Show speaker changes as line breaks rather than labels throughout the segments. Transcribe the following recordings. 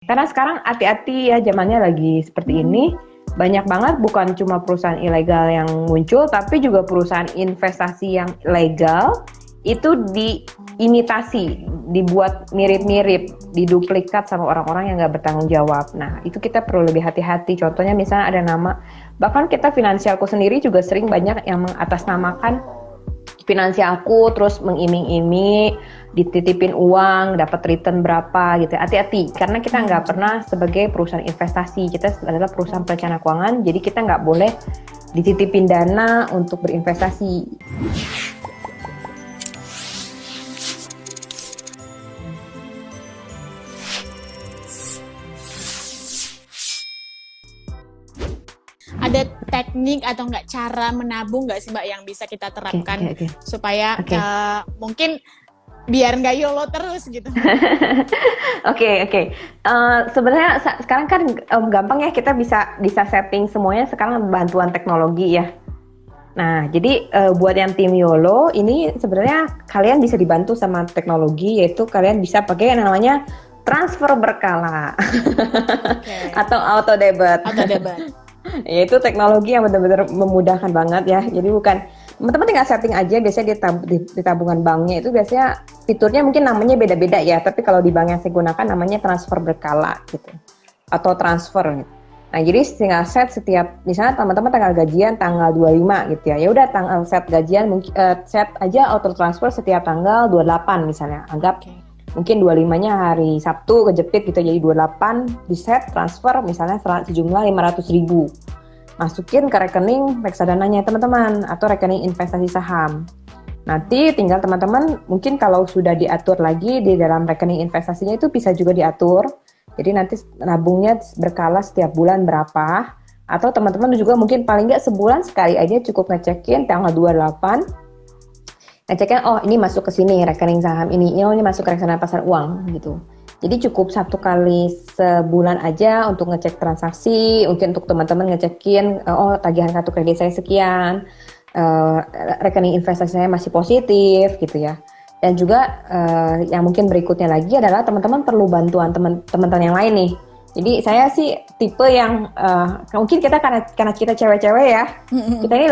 Karena sekarang hati-hati ya, zamannya lagi seperti ini. Banyak banget bukan cuma perusahaan ilegal yang muncul, tapi juga perusahaan investasi yang legal itu diimitasi, dibuat mirip-mirip, diduplikat sama orang-orang yang nggak bertanggung jawab. Nah, itu kita perlu lebih hati-hati. Contohnya misalnya ada nama, bahkan kita finansialku sendiri juga sering banyak yang mengatasnamakan finansialku, terus mengiming-iming, dititipin uang, dapat return berapa gitu. Hati-hati, karena kita nggak pernah sebagai perusahaan investasi, kita adalah perusahaan perencana keuangan, jadi kita nggak boleh dititipin dana untuk berinvestasi.
Ada teknik atau nggak cara menabung nggak sih Mbak yang bisa kita terapkan supaya mungkin biar nggak YOLO terus gitu?
Oke. Sebenarnya sekarang kan gampang ya, kita bisa setting semuanya sekarang bantuan teknologi ya. Nah, jadi buat yang tim YOLO ini sebenarnya kalian bisa dibantu sama teknologi, yaitu kalian bisa pakai yang namanya transfer berkala atau auto debit. Yaitu teknologi yang benar-benar memudahkan banget ya. Jadi bukan teman-teman tinggal setting aja, biasanya di tabungan banknya itu biasanya fiturnya mungkin namanya beda-beda ya, tapi kalau di bank yang saya gunakan namanya transfer berkala gitu atau transfer gitu. Nah, jadi tinggal set setiap, misalnya teman-teman tanggal gajian tanggal 25 gitu ya. Ya udah tanggal set gajian set aja auto transfer setiap tanggal 28 misalnya. Anggap mungkin 25-nya hari Sabtu kejepit gitu, jadi 28 di set transfer misalnya sejumlah 500.000. Masukin ke rekening reksadananya teman-teman atau rekening investasi saham. Nanti tinggal teman-teman mungkin kalau sudah diatur lagi di dalam rekening investasinya itu bisa juga diatur. Jadi nanti nabungnya berkala setiap bulan berapa, atau teman-teman juga mungkin paling nggak sebulan sekali aja cukup ngecekin tanggal 28, ngecekin oh ini masuk ke sini rekening saham ini masuk ke reksadana pasar uang gitu. Jadi cukup 1 kali sebulan aja untuk ngecek transaksi, mungkin untuk teman-teman ngecekin oh tagihan kartu kredit saya sekian, rekening investasi saya masih positif gitu ya. Dan juga yang mungkin berikutnya lagi adalah teman-teman perlu bantuan teman-teman yang lain nih. Jadi saya sih tipe yang mungkin kita karena kita cewek-cewek ya, kita ini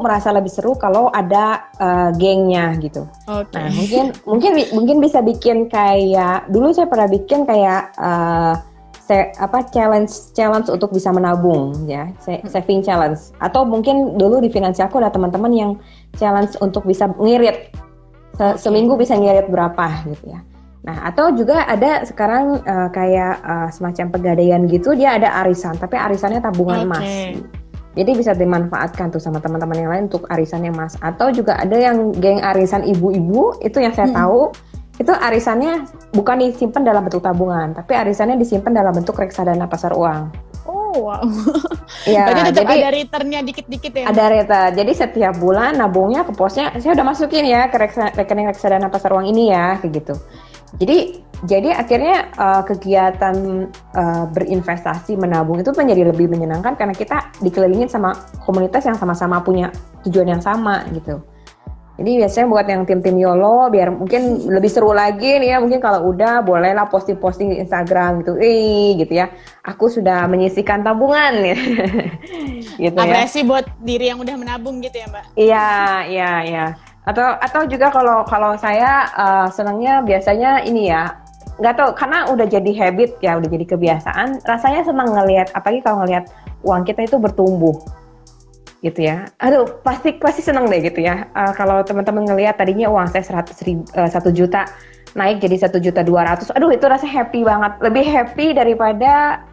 merasa lebih seru kalau ada gengnya gitu. Nah mungkin bisa bikin kayak dulu saya pernah bikin kayak challenge untuk bisa menabung ya, saving challenge. Atau mungkin dulu di finansialku ada teman-teman yang challenge untuk bisa ngirit seminggu bisa ngirit berapa gitu ya. Nah, atau juga ada sekarang kayak semacam pegadaian gitu, dia ada arisan, tapi arisannya tabungan emas. Jadi bisa dimanfaatkan tuh sama teman-teman yang lain untuk arisannya emas. Atau juga ada yang geng arisan ibu-ibu, itu yang saya tahu, itu arisannya bukan disimpan dalam bentuk tabungan, tapi arisannya disimpan dalam bentuk reksadana pasar uang.
Oh wow.
Ya,
berarti tetap ada returnnya dikit-dikit ya?
Ada return. Jadi setiap bulan nabungnya ke posnya, saya udah masukin ya ke rekening reksadana pasar uang ini ya, kayak gitu. Jadi akhirnya kegiatan berinvestasi menabung itu menjadi lebih menyenangkan karena kita dikelilingin sama komunitas yang sama-sama punya tujuan yang sama gitu. Jadi biasanya buat yang tim-tim YOLO biar mungkin lebih seru lagi nih ya, mungkin kalau udah bolehlah posting-posting di Instagram gitu, gitu ya. Aku sudah menyisihkan tabungan gitu ya.
Apresiasi buat diri yang udah menabung gitu ya, Mbak?
Iya. Atau juga kalau saya senangnya biasanya ini ya, nggak tahu karena udah jadi habit ya, udah jadi kebiasaan. Rasanya senang ngelihat, apalagi kalau ngelihat uang kita itu bertumbuh, gitu ya. Aduh, pasti senang deh gitu ya. Kalau teman-teman ngelihat tadinya uang saya 1 juta naik jadi 1.200.000, aduh itu rasanya happy banget. Lebih happy daripada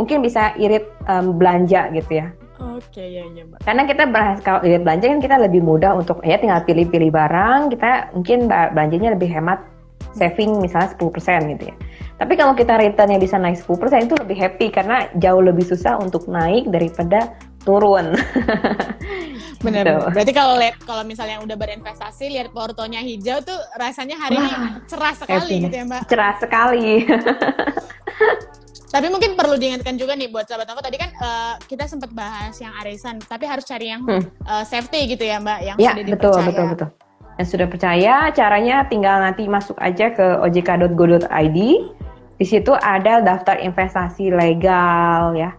mungkin bisa irit belanja gitu ya.
Oke, ya Mbak.
Karena kita kalau irit belanja kan kita lebih mudah untuk ya tinggal pilih-pilih barang, kita mungkin belanjanya lebih hemat, saving misalnya 10% gitu ya. Tapi kalau kita returnnya bisa naik 10% itu lebih happy karena jauh lebih susah untuk naik daripada turun.
Benar. Gitu. Berarti kalau misalnya udah berinvestasi lihat portonya hijau tuh rasanya hari ini cerah sekali gitu ya Mbak.
Cerah sekali.
Tapi mungkin perlu diingatkan juga nih buat sahabat Nova, tadi kan kita sempat bahas yang arisan, tapi harus cari yang safety gitu ya Mbak, yang sudah dipercaya.
Betul. Yang sudah percaya, caranya tinggal nanti masuk aja ke ojk.go.id, Di situ ada daftar investasi legal ya.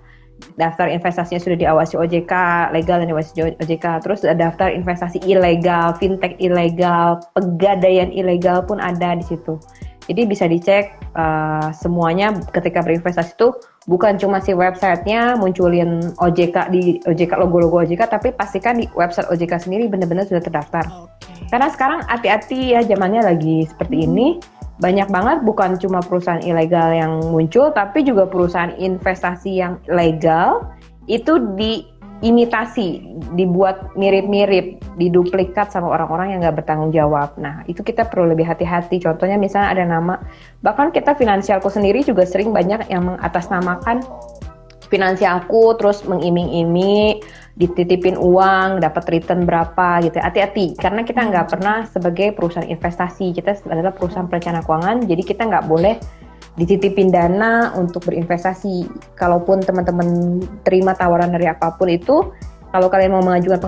Daftar investasinya sudah diawasi OJK, legal dan diawasi OJK. Terus ada daftar investasi ilegal, fintech ilegal, pegadaian ilegal pun ada di situ. Jadi bisa dicek semuanya ketika berinvestasi itu bukan cuma si websitenya munculin OJK di OJK, logo-logo OJK, tapi pastikan di website OJK sendiri benar-benar sudah terdaftar. Karena sekarang hati-hati ya, zamannya lagi seperti ini. Banyak banget bukan cuma perusahaan ilegal yang muncul, tapi juga perusahaan investasi yang legal itu diimitasi, dibuat mirip-mirip, diduplikat sama orang-orang yang nggak bertanggung jawab. Nah, itu kita perlu lebih hati-hati. Contohnya misalnya ada nama, bahkan kita finansialku sendiri juga sering banyak yang mengatasnamakan finansialku, terus mengiming-iming, dititipin uang, dapat return berapa gitu. Hati-hati, karena kita nggak pernah sebagai perusahaan investasi, kita adalah perusahaan perencana keuangan, jadi kita nggak boleh dititipin dana untuk berinvestasi. Kalaupun teman-teman terima tawaran dari apapun itu, kalau kalian mau mengajukan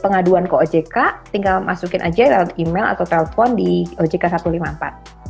pengaduan ke OJK, tinggal masukin aja lewat email atau telepon di OJK 154.